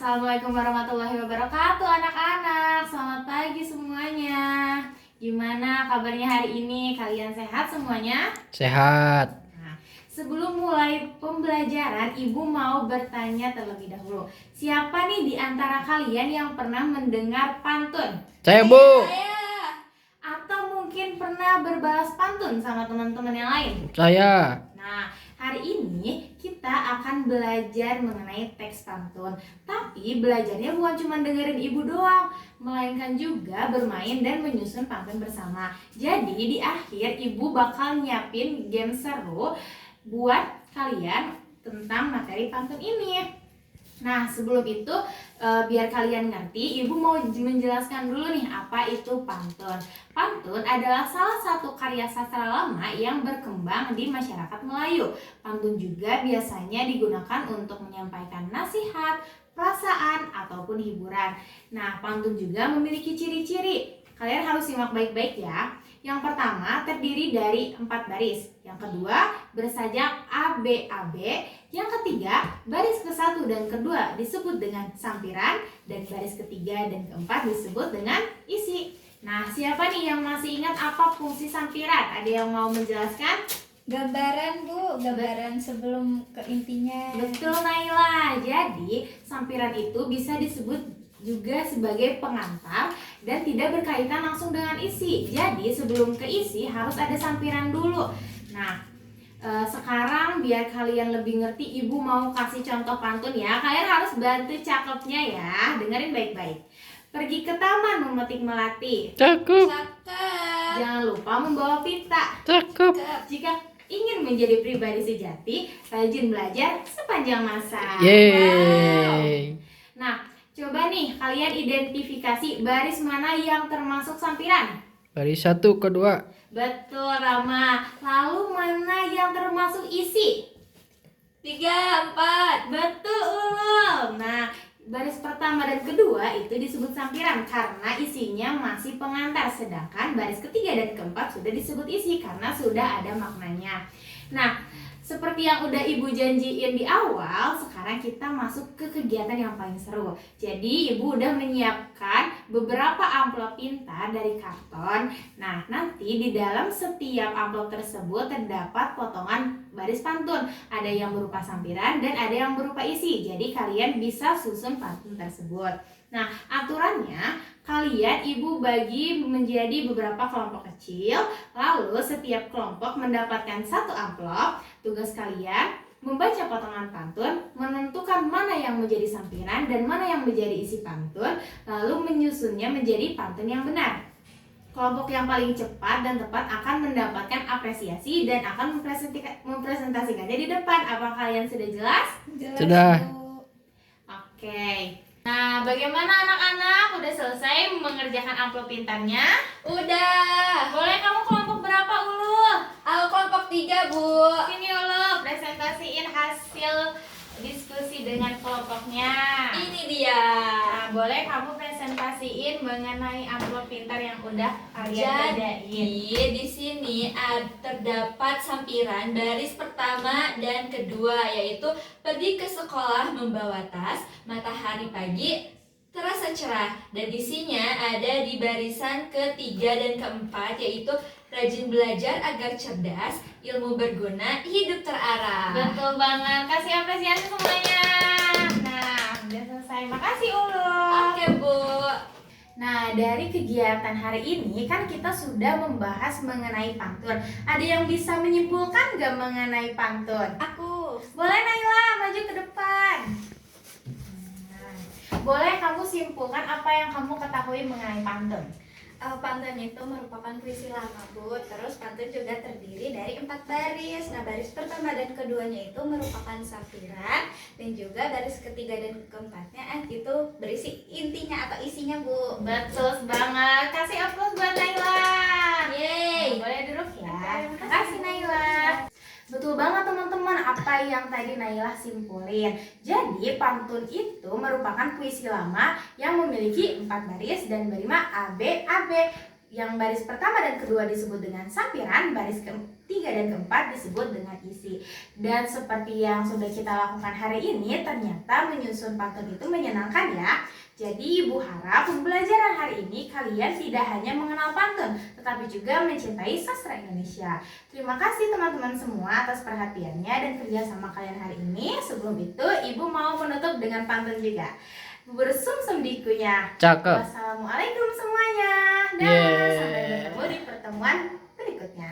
Assalamualaikum warahmatullahi wabarakatuh anak-anak. Selamat pagi semuanya. Gimana kabarnya hari ini? Kalian sehat semuanya? Sehat. Nah, sebelum mulai pembelajaran, Ibu mau bertanya terlebih dahulu. Siapa nih di antara kalian yang pernah mendengar pantun? Saya, Bu. Atau mungkin pernah berbalas pantun sama teman-teman yang lain? Saya. Nah, hari ini kita akan belajar mengenai teks pantun. Tapi belajarnya bukan cuma dengerin ibu doang, melainkan juga bermain dan menyusun pantun bersama. Jadi di akhir ibu bakal nyiapin game seru buat kalian tentang materi pantun ini. Nah, sebelum itu biar kalian ngerti, ibu mau menjelaskan dulu nih apa itu pantun. Pantun adalah salah satu karya sastra lama yang berkembang di masyarakat Melayu. Pantun juga biasanya digunakan untuk menyampaikan nasihat, perasaan, ataupun hiburan. Nah, pantun juga memiliki ciri-ciri. Kalian harus simak baik-baik ya. Yang pertama terdiri dari 4 baris. Yang kedua bersajak ABAB. Yang ketiga baris ke-1 dan kedua disebut dengan sampiran. Dan baris ketiga dan keempat disebut dengan isi. Nah, siapa nih yang masih ingat apa fungsi sampiran? Ada yang mau menjelaskan? Gambaran, Bu, gambaran sebelum ke intinya. Betul, Naila. Jadi sampiran itu bisa disebut juga sebagai pengantar dan tidak berkaitan langsung dengan isi. Jadi sebelum ke isi harus ada sampiran dulu. Nah, sekarang biar kalian lebih ngerti, ibu mau kasih contoh pantun ya. Kalian harus bantu cakepnya ya. Dengerin baik-baik. Pergi ke taman memetik melati. Cakep. Cakep. Jangan lupa membawa pita. Cakep. Jika ingin menjadi pribadi sejati, rajin belajar sepanjang masa. Yeay. Nah, coba nih kalian identifikasi baris mana yang termasuk sampiran. Baris 1, kedua. Betul, Rama. Lalu mana yang termasuk isi? 3, 4. Betul, Ulul. Nah, baris pertama dan kedua itu disebut sampiran karena isinya masih pengantar. Sedangkan baris ketiga dan keempat sudah disebut isi karena sudah ada maknanya. Nah, seperti yang udah ibu janjiin di awal, sekarang kita masuk ke kegiatan yang paling seru. Jadi ibu udah menyiapkan beberapa amplop tinta dari karton. Nah, nanti di dalam setiap amplop tersebut terdapat potongan baris pantun. Ada yang berupa sampiran dan ada yang berupa isi. Jadi kalian bisa susun pantun tersebut. Nah, aturannya kalian ibu bagi menjadi beberapa kelompok kecil. Lalu setiap kelompok mendapatkan satu amplop. Tugas kalian membaca potongan pantun, menentukan mana yang menjadi sampiran dan mana yang menjadi isi pantun, lalu menyusunnya menjadi pantun yang benar. Kelompok yang paling cepat dan tepat akan mendapatkan apresiasi dan akan mempresentasikannya di depan. Apa kalian sudah jelas? Jelas, Sudah. Bu. Oke. Nah, bagaimana anak-anak? Udah selesai mengerjakan amplop pintarnya? Udah. Boleh kamu kelompok berapa, Ulu? Aku kelompok 3, Bu. Sini Ulu, presentasiin hasil diskusi dengan kelompoknya. Ini dia. Nah, boleh kamu presentasiin mengenai amplop pintar yang udah kalian kerjain. Jadi di sini terdapat sampiran baris pertama dan kedua, yaitu pergi ke sekolah membawa tas, matahari pagi terasa cerah. Dan isinya ada di barisan ketiga dan keempat, yaitu rajin belajar agar cerdas, ilmu berguna, hidup terarah. Betul banget, kasih apresiasi semuanya. Nah, udah selesai. Makasih Ulu. Oke, Bu. Nah, dari kegiatan hari ini kan kita sudah membahas mengenai pantun. Ada yang bisa menyimpulkan gak mengenai pantun? Aku. Boleh Naila, maju ke depan. Nah, boleh kamu simpulkan apa yang kamu ketahui mengenai pantun? Pantun itu merupakan puisi lama, Bu. Terus pantun juga terdiri dari 4 baris. Nah, baris pertama dan keduanya itu merupakan sampiran, dan juga baris ketiga dan keempatnya itu berisi intinya atau isinya, Bu. Betul banget. Kasih aplaus buat Naila. Yeay. Boleh duduk ya. Terima Kasih Naila. Betul banget teman-teman apa yang tadi Naila simpulin. Jadi pantun itu merupakan puisi lama yang memiliki 4 baris dan berima ABAB. yang baris pertama dan kedua disebut dengan sampiran, baris ketiga dan keempat disebut dengan isi. Dan seperti yang sudah kita lakukan hari ini, ternyata menyusun pantun itu menyenangkan ya. Jadi Ibu harap pembelajaran hari ini kalian tidak hanya mengenal pantun, tetapi juga mencintai sastra Indonesia. Terima kasih teman-teman semua atas perhatiannya dan kerjasama kalian hari ini. Sebelum itu, Ibu mau menutup dengan pantun juga. Bubur sumsum dikunyah. Cakep. Wassalamualaikum semuanya. Dan Yeay. sampai bertemu di pertemuan berikutnya.